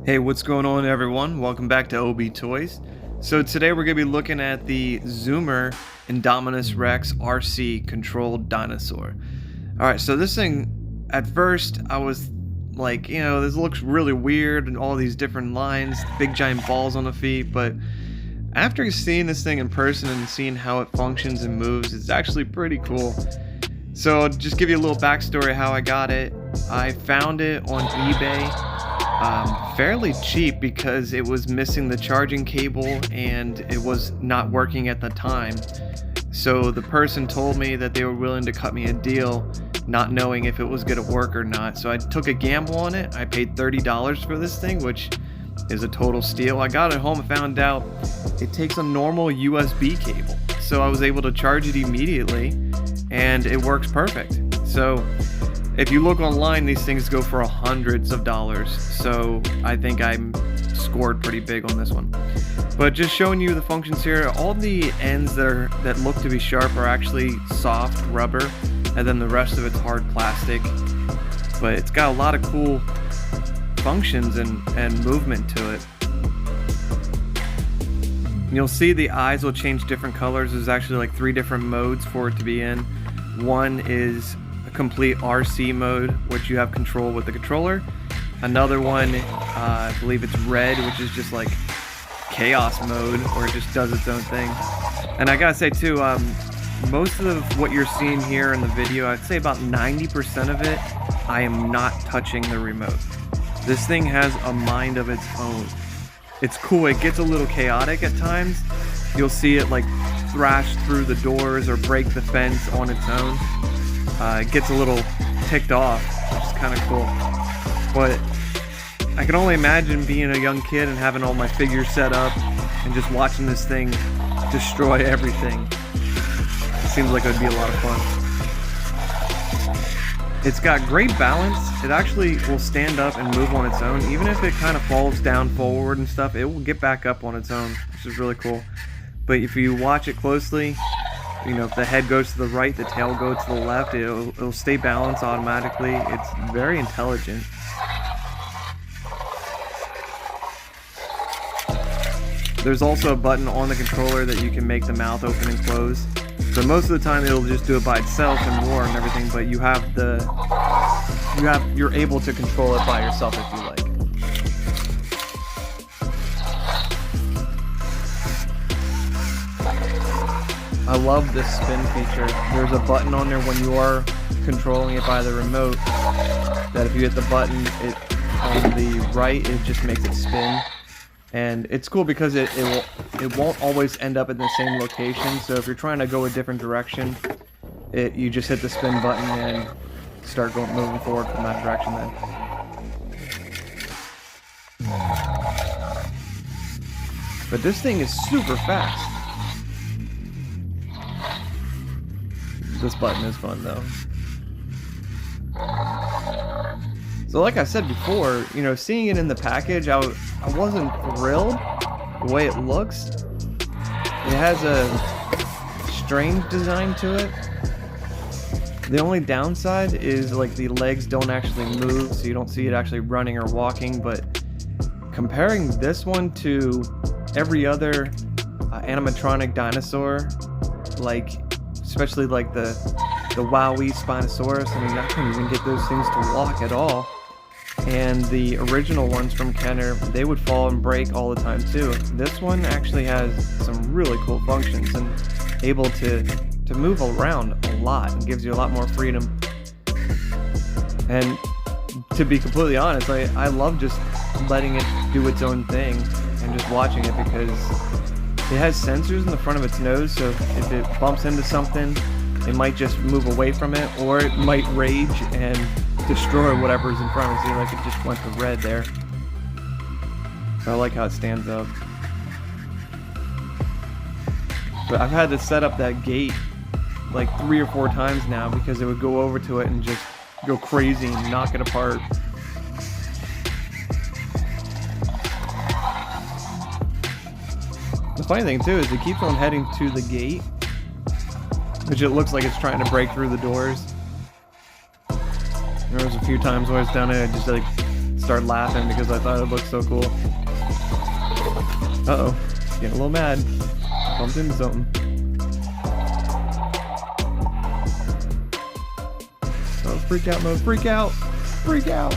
Hey, what's going on everyone? Welcome back to OB Toys. So today we're going to be looking at the Zoomer Indominus Rex RC controlled dinosaur. Alright, so this thing, at first I was like, this looks really weird and all these different lines, big giant balls on the feet, but after seeing this thing in person and seeing how it functions and moves, it's actually pretty cool. So I'll just give you a little backstory how I got it. I found it on eBay. Fairly cheap because it was missing the charging cable and it was not working at the time. So the person told me that they were willing to cut me a deal, not knowing if it was going to work or not. So I took a gamble on it. I paid $30 for this thing, which is a total steal. I got it home and found out it takes a normal USB cable. So I was able to charge it immediately and it works perfect. So if you look online, these things go for hundreds of dollars, so I think I scored pretty big on this one. But just showing you the functions here, all the ends that look to be sharp are actually soft rubber, and then the rest of it's hard plastic. But it's got a lot of cool functions and movement to it. You'll see the eyes will change different colors. There's actually like 3 different modes for it to be in. One is complete RC mode, which you have control with the controller. Another one, I believe it's red, which is just like chaos mode, or it just does its own thing. And I gotta say too, most of what you're seeing here in the video, I'd say about 90% of it, I am not touching the remote. This thing has a mind of its own. It's cool. It gets a little chaotic at times. You'll see it like thrash through the doors or break the fence on its own. It gets a little ticked off, which is kind of cool. But I can only imagine being a young kid and having all my figures set up and just watching this thing destroy everything. It seems like it would be a lot of fun. It's got great balance. It actually will stand up and move on its own. Even if it kind of falls down forward and stuff, it will get back up on its own, which is really cool. But if you watch it closely, if the head goes to the right, the tail goes to the left, it'll stay balanced automatically. It's very intelligent. There's also a button on the controller that you can make the mouth open and close. So most of the time it'll just do it by itself and roar and everything, but you're able to control it by yourself if you like. I love this spin feature. There's a button on there when you are controlling it by the remote that if you hit the button on the right, it just makes it spin. And it's cool because it won't always end up in the same location. So if you're trying to go a different direction, you just hit the spin button and start moving forward from that direction then. But this thing is super fast. This button is fun though. So like I said before, seeing it in the package, I wasn't thrilled the way it looks. It has a strange design to it. The only downside is like the legs don't actually move, so you don't see it actually running or walking. But comparing this one to every other animatronic dinosaur, especially like the Wowie Spinosaurus, I couldn't even get those things to walk at all. And the original ones from Kenner, they would fall and break all the time too. This one actually has some really cool functions and able to move around a lot and gives you a lot more freedom. And to be completely honest, I love just letting it do its own thing and just watching it because it has sensors in the front of its nose, so if it bumps into something, it might just move away from it, or it might rage and destroy whatever's in front of it. See, like it just went to red there. So I like how it stands up. But I've had to set up that gate like 3 or 4 times now because it would go over to it and just go crazy and knock it apart. The funny thing too is it keeps on heading to the gate, which it looks like it's trying to break through the doors. There was a few times where I was down there, I just like start laughing because I thought it looked so cool. Uh-oh. Getting a little mad. Bumped into something. Oh, freak out mode. Freak out! Freak out!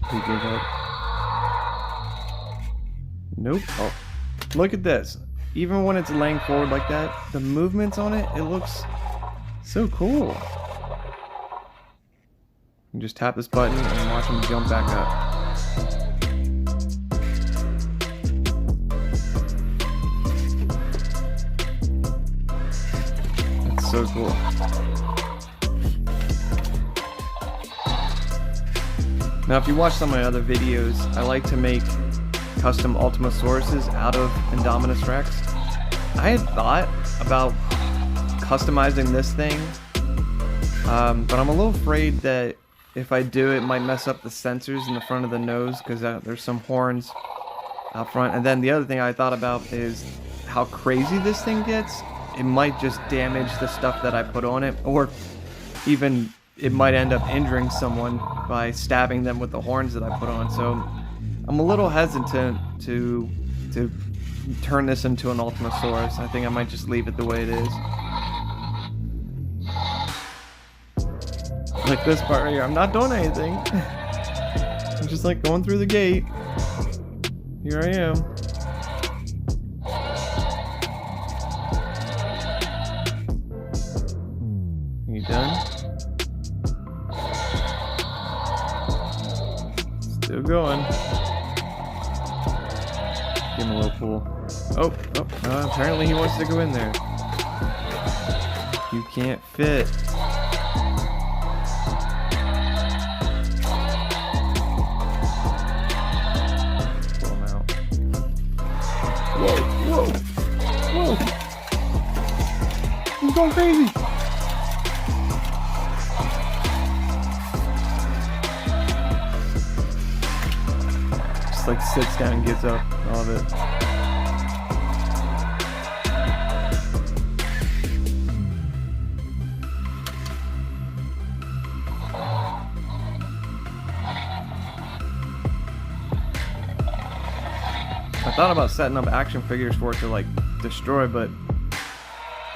He gave up. Nope. Oh. Look at this. Even when it's laying forward like that, the movements on it, it looks so cool. You just tap this button and watch him jump back up. That's so cool. Now, if you watch some of my other videos, I like to make custom Ultimasauruses out of Indominus Rex. I had thought about customizing this thing, but I'm a little afraid that if I do, it might mess up the sensors in the front of the nose, because there's some horns out front. And then the other thing I thought about is how crazy this thing gets. It might just damage the stuff that I put on it, or even it might end up injuring someone by stabbing them with the horns that I put on. So I'm a little hesitant to turn this into an Ultimasaurus. I think I might just leave it the way it is. Like this part right here, I'm not doing anything. I'm just like going through the gate. Here I am. Are you done? Still going. Give him a little pull. Oh, apparently he wants to go in there. You can't fit. Pull him out. Whoa! He's going crazy! Like sits down and gets up. I love it. I thought about setting up action figures for it to like destroy, but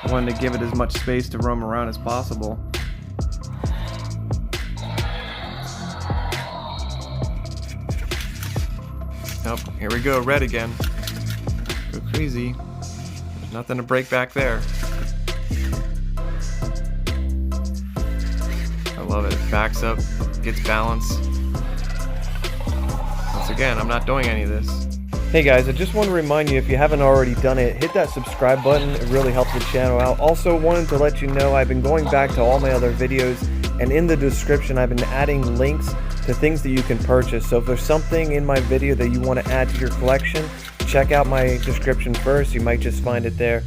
I wanted to give it as much space to roam around as possible. Nope, here we go, red again. Go crazy. There's nothing to break back there. I love it. Backs up, gets balance. Once again, I'm not doing any of this. Hey guys, I just want to remind you, if you haven't already done it, hit that subscribe button. It really helps the channel out. Also wanted to let you know I've been going back to all my other videos, and in the description I've been adding links to things that you can purchase. So if there's something in my video that you want to add to your collection, check out my description first. You might just find it there.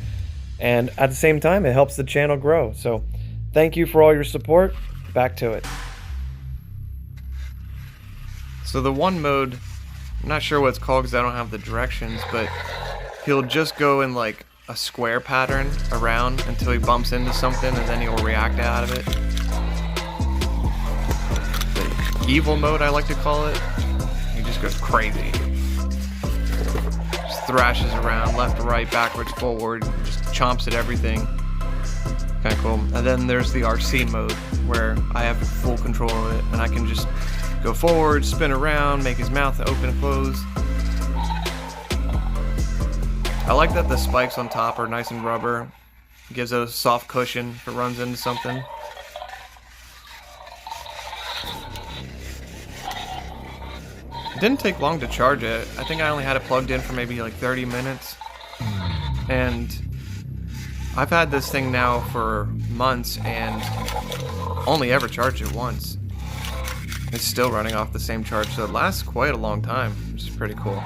And at the same time, it helps the channel grow. So thank you for all your support. Back to it. So the one mode, I'm not sure what it's called because I don't have the directions, but he'll just go in like a square pattern around until he bumps into something, and then he'll react out of it. Evil mode, I like to call it. He just goes crazy. Just thrashes around left to right, backwards, forward, just chomps at everything. Kinda cool. And then there's the RC mode, where I have full control of it, and I can just go forward, spin around, make his mouth open and close. I like that the spikes on top are nice and rubber. It gives it a soft cushion if it runs into something. It didn't take long to charge it. I think I only had it plugged in for maybe like 30 minutes. And I've had this thing now for months and only ever charged it once. It's still running off the same charge, so it lasts quite a long time, which is pretty cool.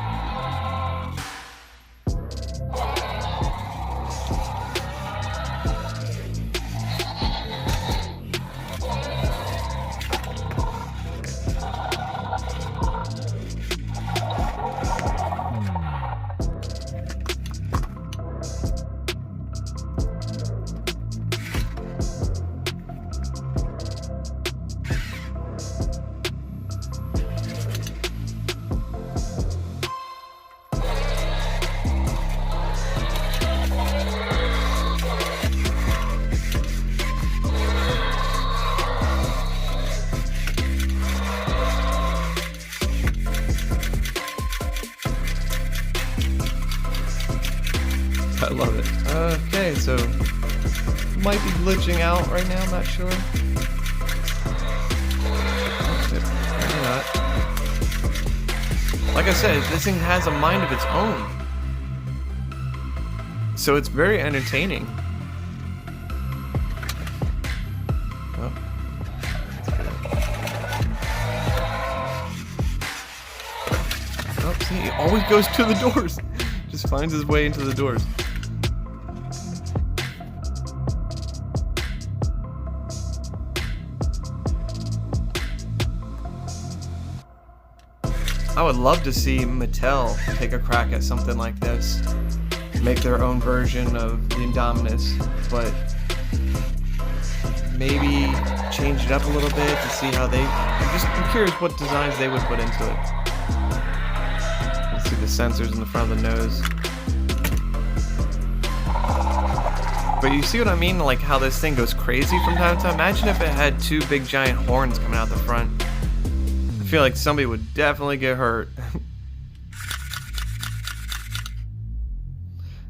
I love it. Okay, so might be glitching out right now, I'm not sure. Maybe not. Like I said, this thing has a mind of its own. So it's very entertaining. Oh. Oh, see, he always goes to the doors. Just finds his way into the doors. I would love to see Mattel take a crack at something like this. Make their own version of the Indominus, but maybe change it up a little bit to see how I'm curious what designs they would put into it. Let's see the sensors in the front of the nose. But you see what I mean? Like how this thing goes crazy from time to time? Imagine if it had two big giant horns coming out the front. I feel like somebody would definitely get hurt.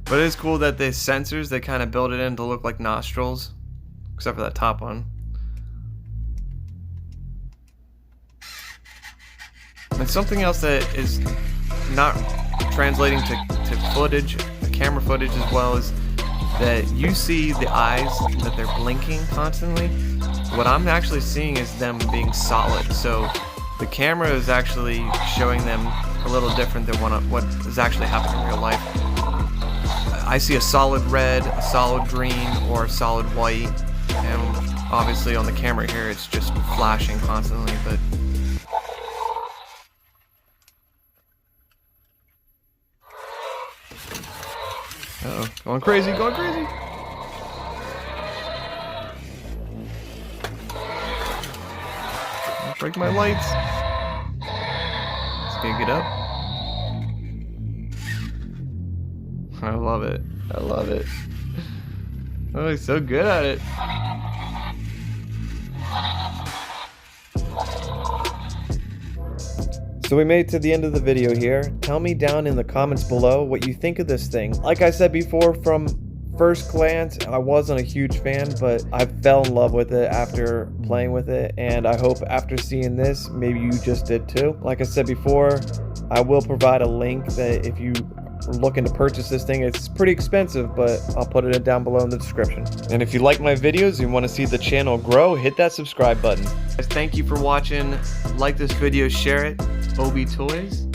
But it is cool that the sensors, they kind of build it in to look like nostrils. Except for that top one. And something else that is not translating to footage, camera footage as well, is that you see the eyes, that they're blinking constantly. What I'm actually seeing is them being solid. So the camera is actually showing them a little different than what is actually happening in real life. I see a solid red, a solid green, or a solid white, and obviously on the camera here it's just flashing constantly, but uh-oh, going crazy, going crazy! Don't break my lights. Let's get up. I love it. I love it. Oh, he's so good at it. So we made it to the end of the video here. Tell me down in the comments below what you think of this thing. Like I said before, from first glance, I wasn't a huge fan, but I fell in love with it after playing with it, and I hope after seeing this, maybe you just did too. Like I said before, I will provide a link that if you are looking to purchase this thing, it's pretty expensive, but I'll put it down below in the description. And if you like my videos and you want to see the channel grow, hit that subscribe button. Guys, thank you for watching. Like this video, share it. OB Toys.